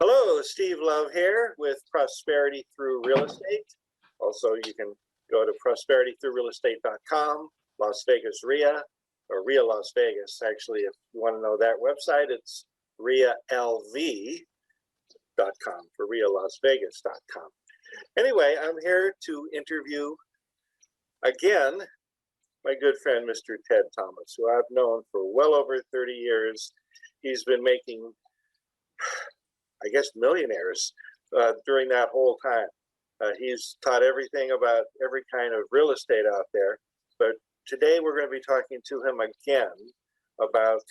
Hello, Steve Love here with Prosperity Through Real Estate. Also, you can go to prosperitythroughrealestate.com, Las Vegas RIA, or RIA Las Vegas. Actually, if you want to know that website, it's RIALV.com for RIALasVegas.com. Anyway, I'm here to interview again my good friend, Mr. Ted Thomas, who I've known for well over 30 years. He's been making, I guess, millionaires during that whole time. He's taught everything about every kind of real estate out there. But today we're going to be talking to him again about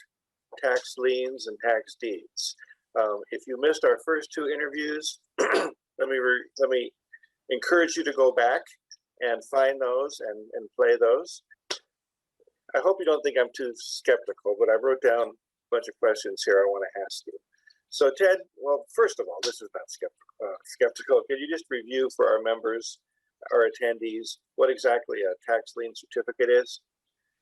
tax liens and tax deeds. If you missed our first two interviews, let me encourage you to go back and find those and play those. I hope you don't think I'm too skeptical, but I wrote down a bunch of questions here I want to ask you. So Ted, well, first of all, this is not skeptical. Can you just review for our members, our attendees, what exactly a tax lien certificate is?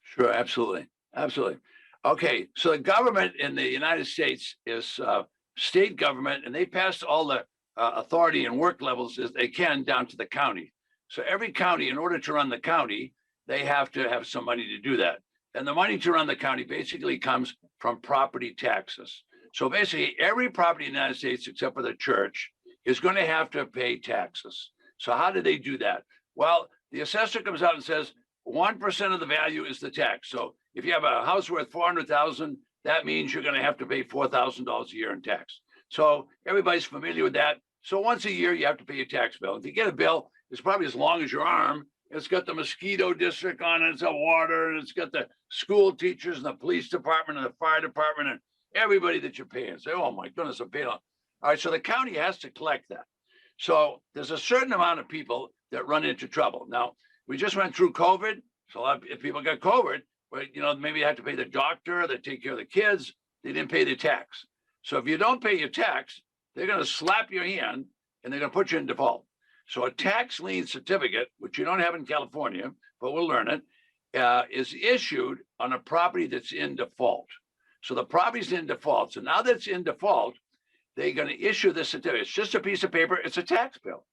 Sure, absolutely. Absolutely. Okay, so the government in the United States is state government, and they pass all the authority and work levels as they can down to the county. So every county, in order to run the county, they have to have some money to do that. And the money to run the county basically comes from property taxes. So basically, every property in the United States, except for the church, is going to have to pay taxes. So how do they do that? Well, the assessor comes out and says 1% of the value is the tax. So if you have a house worth $400,000, that means you're going to have to pay $4,000 a year in tax. So everybody's familiar with that. So once a year, you have to pay your tax bill. If you get a bill, it's probably as long as your arm. It's got the mosquito district on it, it's got water, and it's got the school teachers and the police department and the fire department and everybody that you're paying. Say, oh my goodness, I'm paying. All right, so the county has to collect that. So there's a certain amount of people that run into trouble. Now, we just went through COVID, so a lot of people got COVID, but maybe they have to pay the doctor, they take care of the kids, they didn't pay the tax. So if you don't pay your tax, they're going to slap your hand and they're going to put you in default. So a tax lien certificate, which you don't have in California, but we'll learn it, is issued on a property that's in default. So the property's in default. So now that it's in default, they're going to issue this certificate. It's just a piece of paper. It's a tax bill.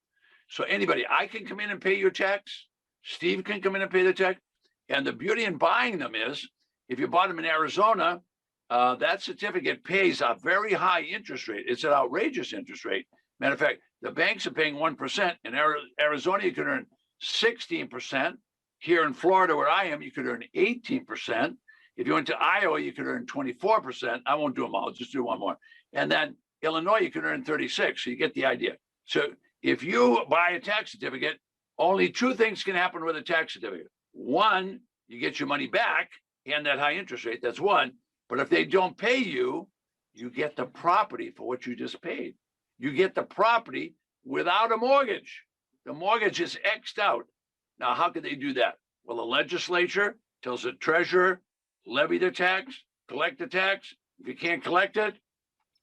So anybody, I can come in and pay your tax. Steve can come in and pay the tax. And the beauty in buying them is, if you bought them in Arizona, that certificate pays a very high interest rate. It's an outrageous interest rate. Matter of fact, the banks are paying 1%. In Arizona, you could earn 16%. Here in Florida, where I am, you could earn 18%. If you went to Iowa, you could earn 24%. I won't do them all. I'll just do one more. And then Illinois, you could earn 36%. So you get the idea. So if you buy a tax certificate, only two things can happen with a tax certificate. One, you get your money back and that high interest rate. That's one. But if they don't pay you, you get the property for what you just paid. You get the property without a mortgage. The mortgage is X'd out. Now, how can they do that? Well, the legislature tells the treasurer, levy the tax, collect the tax. If you can't collect it,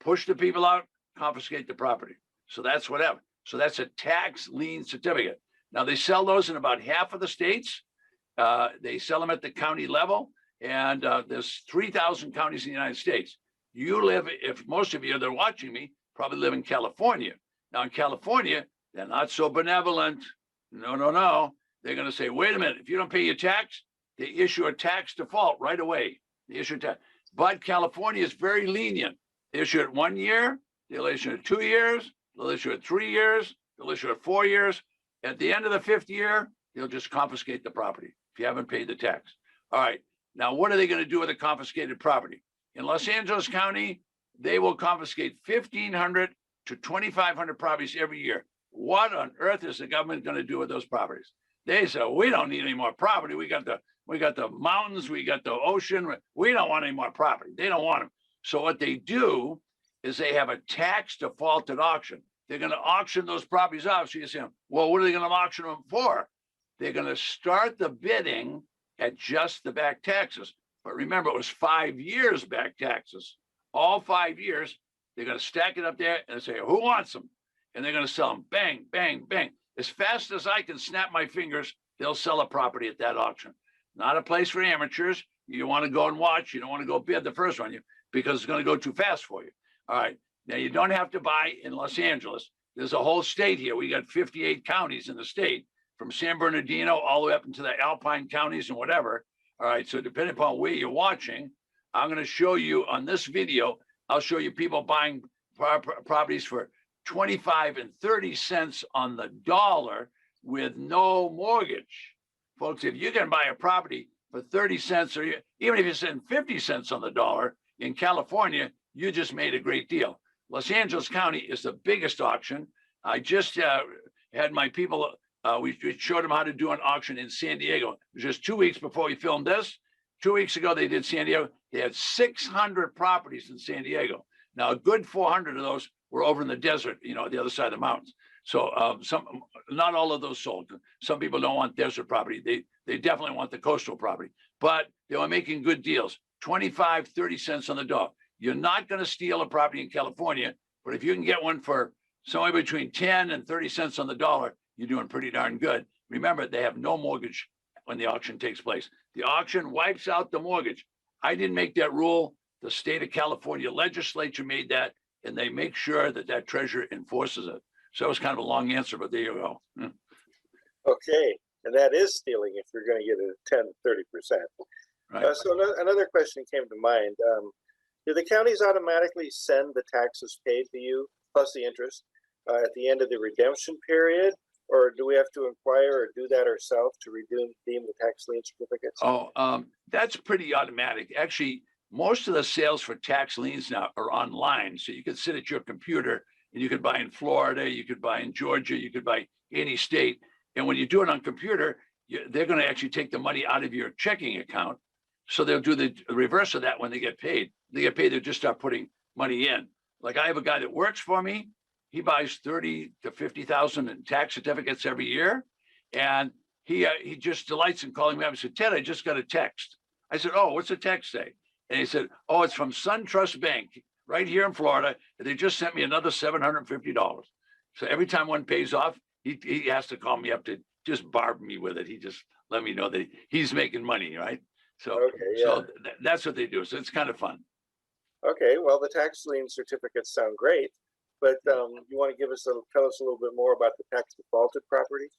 push the people out, confiscate the property. So that's what happened. So that's a tax lien certificate. Now, they sell those in about half of the states. They sell them at the county level. And there's 3,000 counties in the United States. You live, if most of you that are watching me, probably live in California. Now in California, they're not so benevolent. No. They're going to say, wait a minute, if you don't pay your tax, they issue a tax default right away. They issue tax. But California is very lenient. They issue it 1 year, they'll issue it 2 years, they'll issue it 3 years, they'll issue it 4 years. At the end of the 5th year, they'll just confiscate the property if you haven't paid the tax. All right, now what are they going to do with the confiscated property? In Los Angeles County, they will confiscate 1,500 to 2,500 properties every year. What on earth is the government going to do with those properties? They say, we don't need any more property. We got the mountains, we got the ocean. We don't want any more property. They don't want them. So what they do is they have a tax defaulted auction. They're going to auction those properties off. So you say, well, what are they going to auction them for? They're going to start the bidding at just the back taxes. But remember, it was 5 years back taxes. All 5 years, they're going to stack it up there and say, who wants them? And they're going to sell them. Bang, bang, bang. As fast as I can snap my fingers, they'll sell a property at that auction. Not a place for amateurs. You want to go and watch. You don't want to go bid the first one because it's going to go too fast for you. All right. Now, you don't have to buy in Los Angeles. There's a whole state here. We got 58 counties in the state, from San Bernardino all the way up into the Alpine counties and whatever. All right, so depending upon where you're watching, I'm going to show you on this video, I'll show you people buying properties for 25 and 30 cents on the dollar with no mortgage. Folks, if you can buy a property for 30 cents, or even if you're saying 50 cents on the dollar in California, you just made a great deal. Los Angeles County is the biggest auction. I just had my people, we showed them how to do an auction in San Diego. It was just 2 weeks before we filmed this. 2 weeks ago, they did San Diego. They had 600 properties in San Diego. Now, a good 400 of those were over in the desert, you know, the other side of the mountains. So not all of those sold. Some people don't want desert property. They definitely want the coastal property, but they were making good deals, 25, 30 cents on the dollar. You're not going to steal a property in California, but if you can get one for somewhere between 10 and 30 cents on the dollar, you're doing pretty darn good. Remember, they have no mortgage when the auction takes place. The auction wipes out the mortgage. I didn't make that rule. The state of California legislature made that, and they make sure that that treasurer enforces it. So it was kind of a long answer, but there you go. Okay, and that is stealing if you're going to get a 10, 30%. Right. So another question came to mind. Do the counties automatically send the taxes paid to you plus the interest at the end of the redemption period? Or do we have to inquire or do that ourselves to redeem the tax lien certificates? Oh, that's pretty automatic. Actually, most of the sales for tax liens now are online. So you can sit at your computer and you could buy in Florida, you could buy in Georgia, you could buy any state. And when you do it on computer, they're going to actually take the money out of your checking account. So they'll do the reverse of that when they get paid. They get paid, they'll just start putting money in. Like I have a guy that works for me. He buys 30 to 50,000 in tax certificates every year. And he just delights in calling me up and said, Ted, I just got a text. I said, oh, what's the text say? And he said, oh, it's from SunTrust Bank right here in Florida. And they just sent me another $750. So every time one pays off, he has to call me up to just barb me with it. He just let me know that he's making money, right? So, okay, yeah. So that's what they do. So it's kind of fun. Okay, well, the tax lien certificates sound great, but you want to tell us a little bit more about the tax defaulted properties?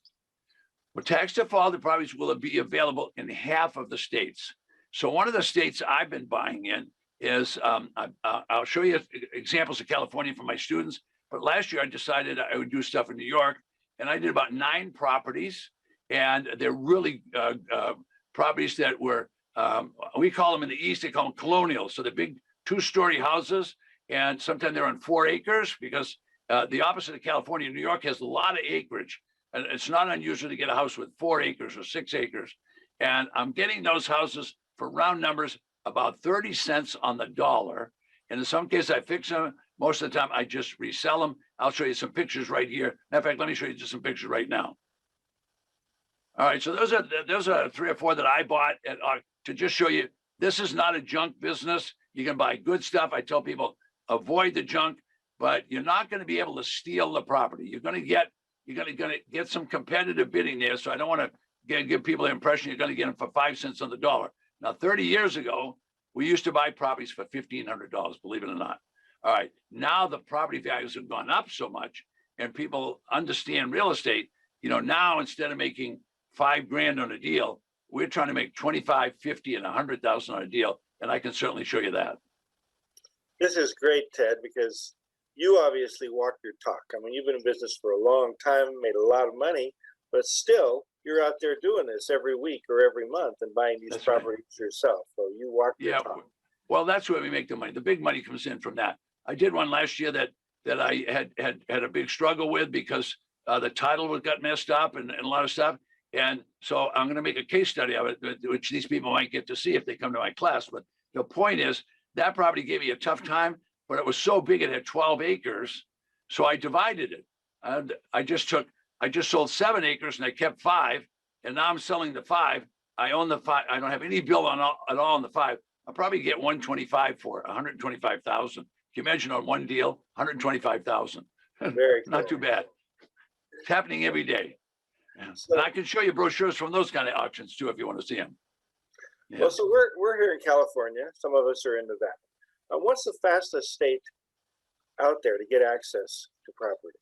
Well, tax defaulted properties will be available in half of the states. So one of the states I've been buying in is, I'll show you examples of California for my students, but last year I decided I would do stuff in New York, and I did about 9 properties, and they're really properties that were, we call them in the East, they call them colonial. So the big 2-story houses, and sometimes they're on 4 acres because the opposite of California, New York has a lot of acreage, and it's not unusual to get a house with 4 acres or 6 acres. And I'm getting those houses for round numbers about 30 cents on the dollar. And in some cases I fix them. Most of the time I just resell them. I'll show you some pictures right here. Matter of fact, let me show you just some pictures right now. All right, so those are 3 or 4 that I bought to just show you, this is not a junk business. You can buy good stuff. I tell people, avoid the junk, but you're not going to be able to steal the property. You're going to get some competitive bidding there. So I don't want to give people the impression you're going to get them for 5 cents on the dollar. Now, 30 years ago, we used to buy properties for $1,500, believe it or not. All right, now the property values have gone up so much, and people understand real estate. You know, now instead of making $5 grand on a deal, we're trying to make 25, 50, and 100,000 on a deal, and I can certainly show you that. This is great, Ted, because you obviously walk your talk. I mean, you've been in business for a long time, made a lot of money, but still, you're out there doing this every week or every month and buying these properties yourself. So you walk your talk. Well, that's where we make the money. The big money comes in from that. I did one last year that I had a big struggle with because the title got messed up and a lot of stuff. And so I'm going to make a case study of it, which these people might get to see if they come to my class. But the point is that property gave me a tough time, but it was so big, it had 12 acres. So I divided it. And I just sold 7 acres and I kept 5. And now I'm selling the 5. I own the 5. I don't have any bill at all on the 5. I'll probably get 125 for it, 125,000. Can you imagine on one deal, 125,000? Very cool. Not too bad. It's happening every day. Yeah. So, and I can show you brochures from those kind of auctions too, if you want to see them. Yeah. Well, so we're here in California. Some of us are into that. What's the fastest state out there to get access to property?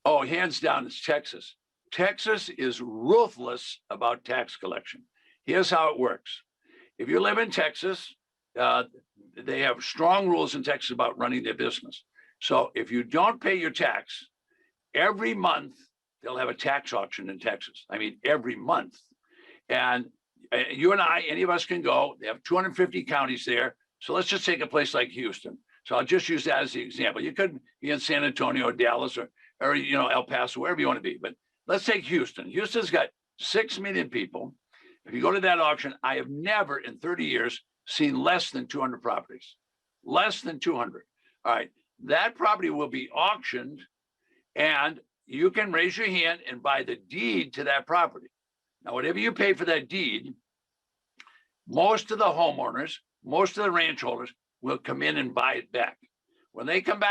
Oh, hands down, it's Texas. Texas is ruthless about tax collection. Here's how it works. If you live in Texas, they have strong rules in Texas about running their business. So if you don't pay your tax, every month they'll have a tax auction in Texas. I mean, every month. And you and I, any of us can go. They have 250 counties there. So let's just take a place like Houston. So I'll just use that as the example. You could be in San Antonio or Dallas or El Paso, wherever you want to be. But let's take Houston. Houston's got 6 million people. If you go to that auction, I have never in 30 years seen less than 200 properties. Less than 200. All right. That property will be auctioned and you can raise your hand and buy the deed to that property. Now, whatever you pay for that deed, most of the homeowners, most of the ranch holders will come in and buy it back. When they come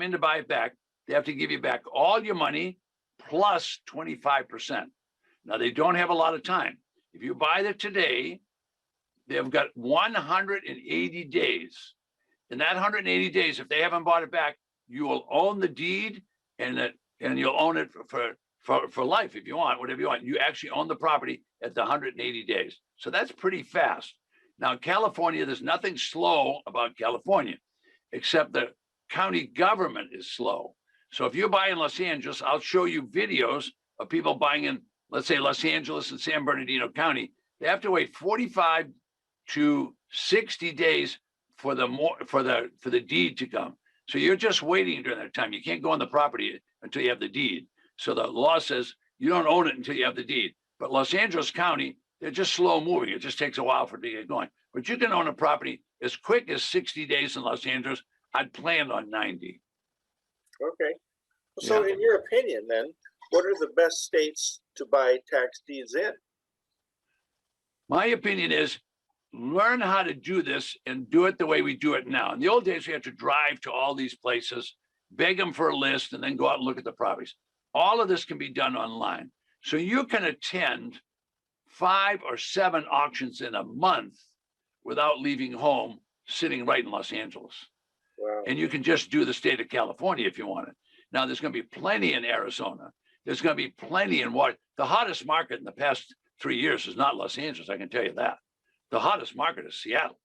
in to buy it back, they have to give you back all your money plus 25%. Now, they don't have a lot of time. If you buy it today, they've got 180 days. In that 180 days, if they haven't bought it back, you will own the deed and you'll own it for life if you want, whatever you want. You actually own the property at the 180 days. So that's pretty fast. Now, California, there's nothing slow about California, except the county government is slow. So if you buy in Los Angeles, I'll show you videos of people buying in, let's say, Los Angeles and San Bernardino County. They have to wait 45 to 60 days for the deed to come. So you're just waiting during that time. You can't go on the property until you have the deed. So the law says you don't own it until you have the deed. But Los Angeles County, they're just slow moving. It just takes a while for it to get going. But you can own a property as quick as 60 days in Los Angeles. I'd plan on 90. Okay. So in your opinion, then, what are the best states to buy tax deeds in? My opinion is learn how to do this and do it the way we do it now. In the old days, we had to drive to all these places, beg them for a list, and then go out and look at the properties. All of this can be done online. So you can attend 5 or 7 auctions in a month without leaving home, sitting right in Los Angeles. Wow. And you can just do the state of California if you want it. Now, there's going to be plenty in Arizona. There's going to be plenty in what the hottest market in the past 3 years is not Los Angeles. I can tell you that. The hottest market is Seattle.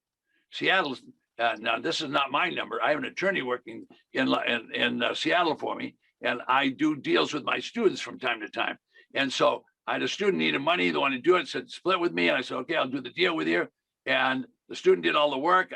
Seattle's now. This is not my number. I have an attorney working in Seattle for me, and I do deals with my students from time to time. And so I had a student needed money. They wanted to do it. Said split with me, and I said, okay, I'll do the deal with you. And the student did all the work.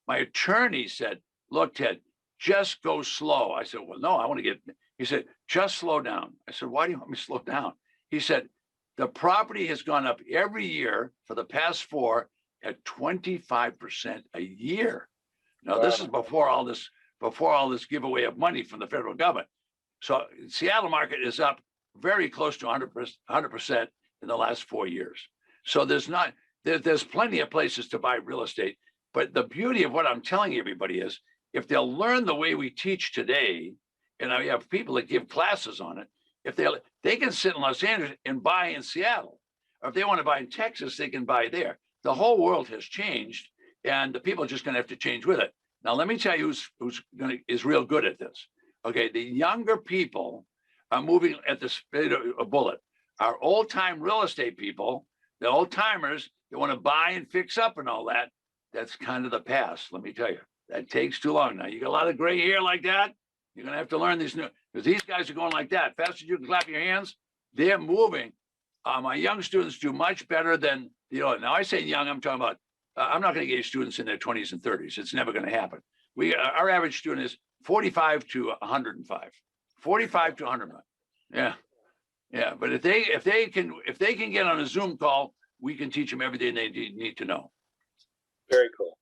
My attorney said, look, Ted, just go slow. I said, well, no, I want to get. He said, just slow down. I said, why do you want me to slow down? He said, the property has gone up every year for the past 4 at 25% a year. Now, Wow. This is before all this giveaway of money from the federal government. So Seattle market is up very close to 100% in the last 4 years. So there's plenty of places to buy real estate. But the beauty of what I'm telling everybody is if they'll learn the way we teach today, and I have people that give classes on it, if they can sit in Los Angeles and buy in Seattle, or if they want to buy in Texas, they can buy there. The whole world has changed, and the people are just going to have to change with it. Now, let me tell you who's is real good at this. Okay, the younger people are moving at the speed of a bullet. Our old-time real estate people, the old-timers, they want to buy and fix up and all that. That's kind of the past, let me tell you. That takes too long. Now, you got a lot of gray hair like that. You're going to have to learn these new, because these guys are going like that. Fast as you can clap your hands, they're moving. My young students do much better than, now I say young, I'm talking about, I'm not going to get students in their 20s and 30s. It's never going to happen. Our average student is 45 to 105, 45 to 105. Yeah. Yeah. But if they can get on a Zoom call, we can teach them everything they need to know. Very cool.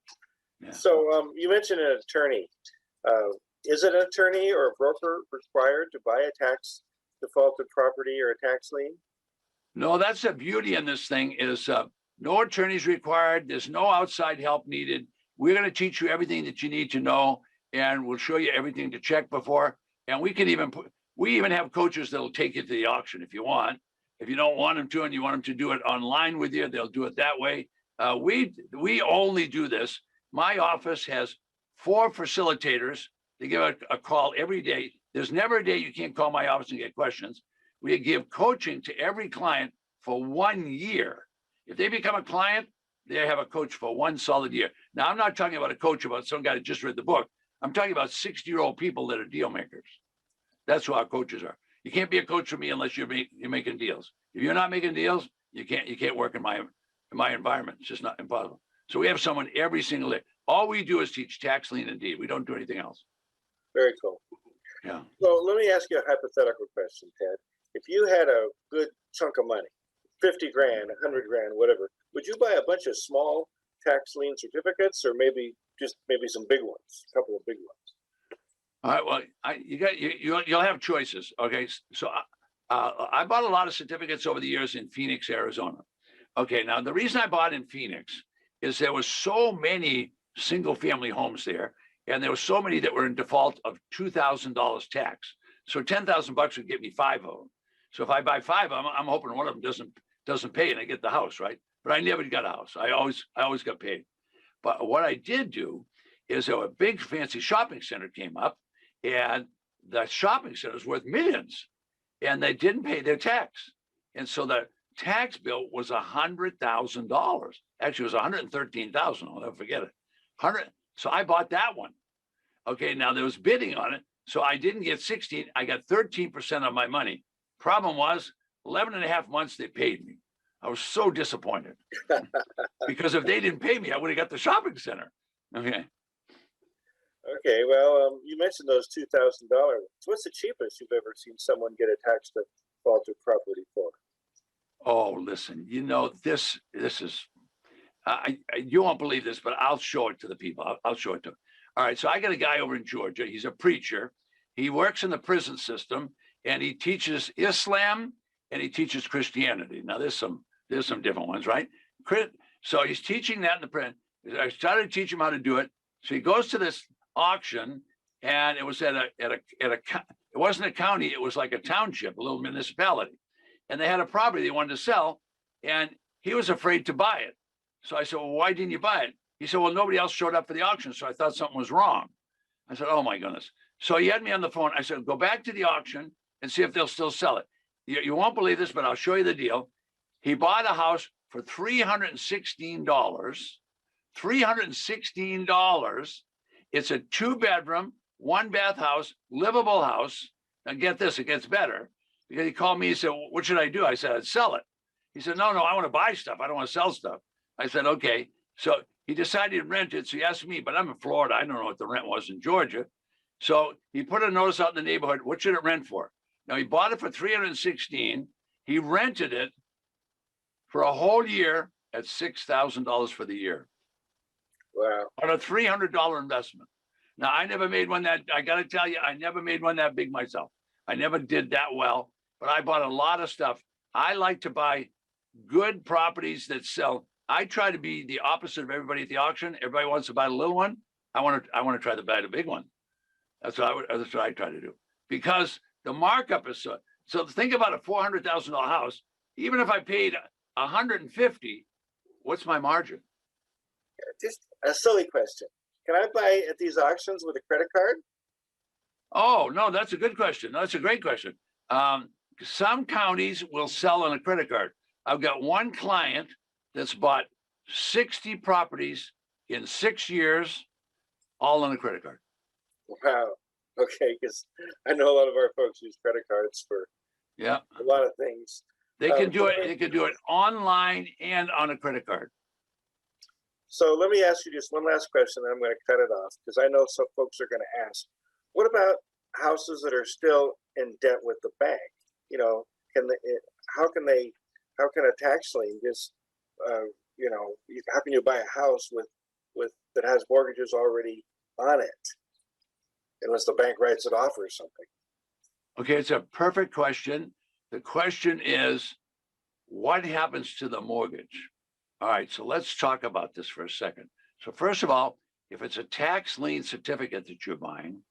Yeah. So you mentioned an attorney. Is an attorney or a broker required to buy a tax defaulted property or a tax lien? No, that's the beauty in this thing is no attorneys required. There's no outside help needed. We're going to teach you everything that you need to know, and we'll show you everything to check before. And we even have coaches that'll take you to the auction if you want. If you don't want them to and you want them to do it online with you, they'll do it that way. We only do this. My office has 4 facilitators. They give a call every day. There's never a day you can't call my office and get questions. We give coaching to every client for 1 year. If they become a client, they have a coach for 1 solid year. Now, I'm not talking about a coach about some guy that just read the book. I'm talking about 60-year-old people that are deal makers. That's who our coaches are. You can't be a coach for me unless you're making deals. If you're not making deals, you can't work in my environment. It's just not impossible. So we have someone every single day. All we do is teach tax, lien, and deed. We don't do anything else. Very cool. Yeah. So let me ask you a hypothetical question, Ted. If you had a good chunk of money, 50 grand, 100 grand, whatever, would you buy a bunch of small tax lien certificates, or maybe some big ones, a couple of big ones? All right. Well, you'll have choices. Okay. So I bought a lot of certificates over the years in Phoenix, Arizona. Okay. Now the reason I bought in Phoenix is there was so many single family homes there, and there were so many that were in default of $2,000 tax. So $10,000 would get me 5 of them. So if I buy 5 of them, I'm hoping one of them doesn't pay and I get the house, right? But I never got a house. I always got paid. But what I did do is a big fancy shopping center came up, and the shopping center is worth millions, and they didn't pay their tax. And so the tax bill was $100,000. Actually, it was $113,000. I'll never forget it. So I bought that one. Okay, now there was bidding on it. So I didn't get 16, I got 13% of my money. Problem was 11 and a half months they paid me. I was so disappointed because if they didn't pay me, I would have got the shopping center. Okay. Okay, well, you mentioned those $2,000. What's the cheapest you've ever seen someone get a tax defaulted property for? Oh, listen, this is, you won't believe this, but I'll show it to the people. I'll show it to them. All right, so I got a guy over in Georgia. He's a preacher. He works in the prison system, and he teaches Islam and he teaches Christianity. Now, there's some different ones, right? So he's teaching that in the prison. I started to teach him how to do it. So he goes to this auction, and it was it wasn't a county, it was like a township, a little municipality. And they had a property they wanted to sell, and he was afraid to buy it. So I said, well, why didn't you buy it? He said, well, nobody else showed up for the auction, so I thought something was wrong. I said, oh my goodness. So he had me on the phone. I said, go back to the auction and see if they'll still sell it. You won't believe this, but I'll show you the deal. He bought a house for $316. $316. It's a 2-bedroom, 1-bath house, livable house. Now get this, it gets better. Because he called me, he said, well, what should I do? I said, I'd sell it. He said, no, I want to buy stuff. I don't want to sell stuff. I said, okay. So he decided to rent it. So he asked me, but I'm in Florida. I don't know what the rent was in Georgia. So he put a notice out in the neighborhood. What should it rent for? Now he bought it for $316. He rented it for a whole year at $6,000 for the year. Wow. On a $300 investment. Now I never made one that, I got to tell you, I never made one that big myself. I never did that well, but I bought a lot of stuff. I like to buy good properties that sell. I try to be the opposite of everybody at the auction. Everybody wants to buy the little one. I want to try to buy the big one. That's what I try to do, because the markup is so think about a $400,000 house. Even if I paid $150, what's my margin? Just a silly question. Can I buy at these auctions with a credit card? Oh, no, that's a good question. That's a great question. Some counties will sell on a credit card. I've got one client that's bought 60 properties in 6 years, all on a credit card. Wow. Okay, because I know a lot of our folks use credit cards for a lot of things. They can do it. They can do it online and on a credit card. So let me ask you just one last question, then I'm going to cut it off, because I know some folks are going to ask, what about houses that are still in debt with the bank? How can a tax lien just, how can you buy a house with that has mortgages already on it, unless the bank writes it off or something? Okay, it's a perfect question. The question is, what happens to the mortgage? All right, so let's talk about this for a second. So first of all, if it's a tax lien certificate that you're buying,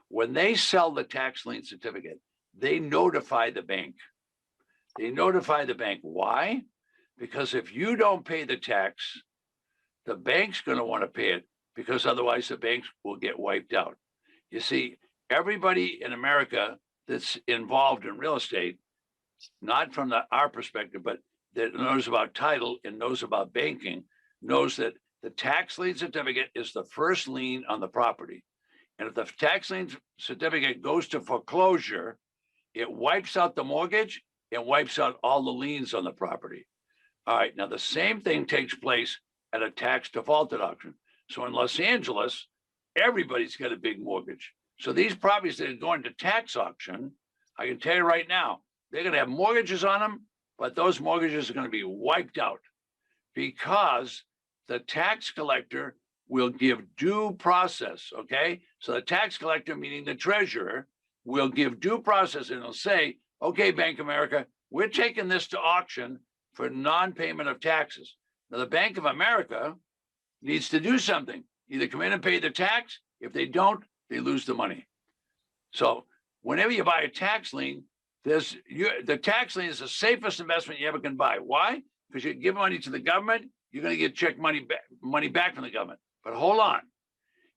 when they sell the tax lien certificate, they notify the bank. They notify the bank. Why? Because if you don't pay the tax, the bank's going to want to pay it because otherwise the banks will get wiped out. You see, everybody in America that's involved in real estate, not from our perspective, but that knows about title and knows about banking, knows that the tax lien certificate is the first lien on the property. And if the tax lien certificate goes to foreclosure, it wipes out the mortgage and wipes out all the liens on the property. All right, now the same thing takes place at a tax defaulted auction. So in Los Angeles, everybody's got a big mortgage. So these properties that are going to tax auction, I can tell you right now, they're going to have mortgages on them, but those mortgages are going to be wiped out because the tax collector will give due process, okay? So the tax collector, meaning the treasurer, will give due process and he'll say, okay, Bank of America, we're taking this to auction for non-payment of taxes. Now, the Bank of America needs to do something. Either come in and pay the tax. If they don't, they lose the money. So whenever you buy a tax lien, the tax lien is the safest investment you ever can buy. Why? Because you give money to the government, you're going to get money back from the government. But hold on.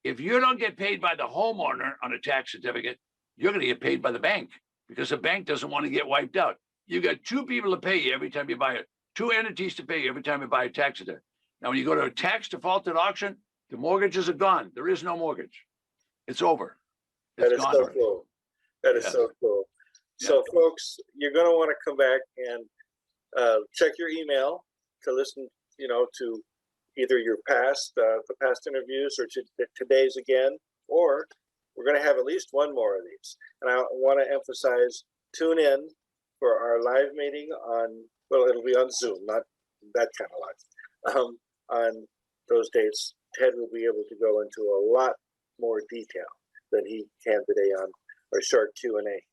If you don't get paid by the homeowner on a tax certificate, you're going to get paid by the bank because the bank doesn't want to get wiped out. You got two people to pay you every time you buy it, two entities to pay you every time you buy a tax certificate. Now, when you go to a tax defaulted auction, the mortgages are gone. There is no mortgage. It's over. That is so cool. That is so cool. So, folks, you're going to want to come back and check your email to listen, to either your past, the past interviews or to today's again, or we're going to have at least one more of these. And I want to emphasize, tune in for our live meeting it'll be on Zoom, not that kind of live. On those dates, Ted will be able to go into a lot more detail than he can today on our short Q&A.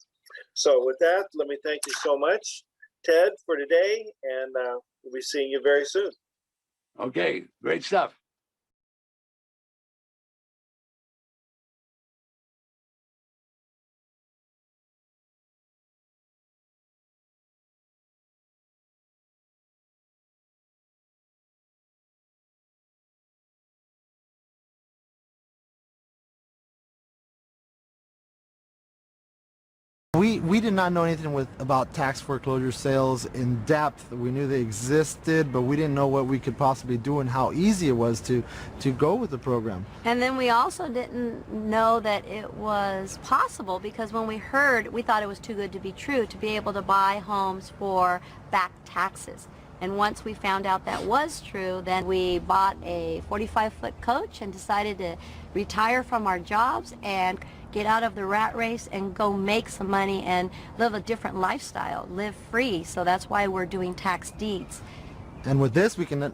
So with that, let me thank you so much, Ted, for today, and we'll be seeing you very soon. Okay, great stuff. We did not know anything about tax foreclosure sales in depth. We knew they existed, but we didn't know what we could possibly do and how easy it was to go with the program. And then we also didn't know that it was possible because when we heard, we thought it was too good to be true to be able to buy homes for back taxes. And once we found out that was true, then we bought a 45-foot coach and decided to retire from our jobs and get out of the rat race and go make some money and live a different lifestyle, live free. So that's why we're doing tax deeds. And with this, we can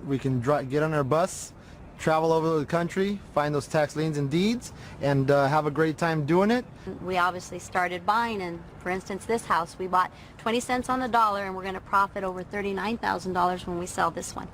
get on our bus, travel over the country, find those tax liens and deeds, and have a great time doing it. We obviously started buying, and for instance, this house, we bought 20 cents on the dollar, and we're going to profit over $39,000 when we sell this one.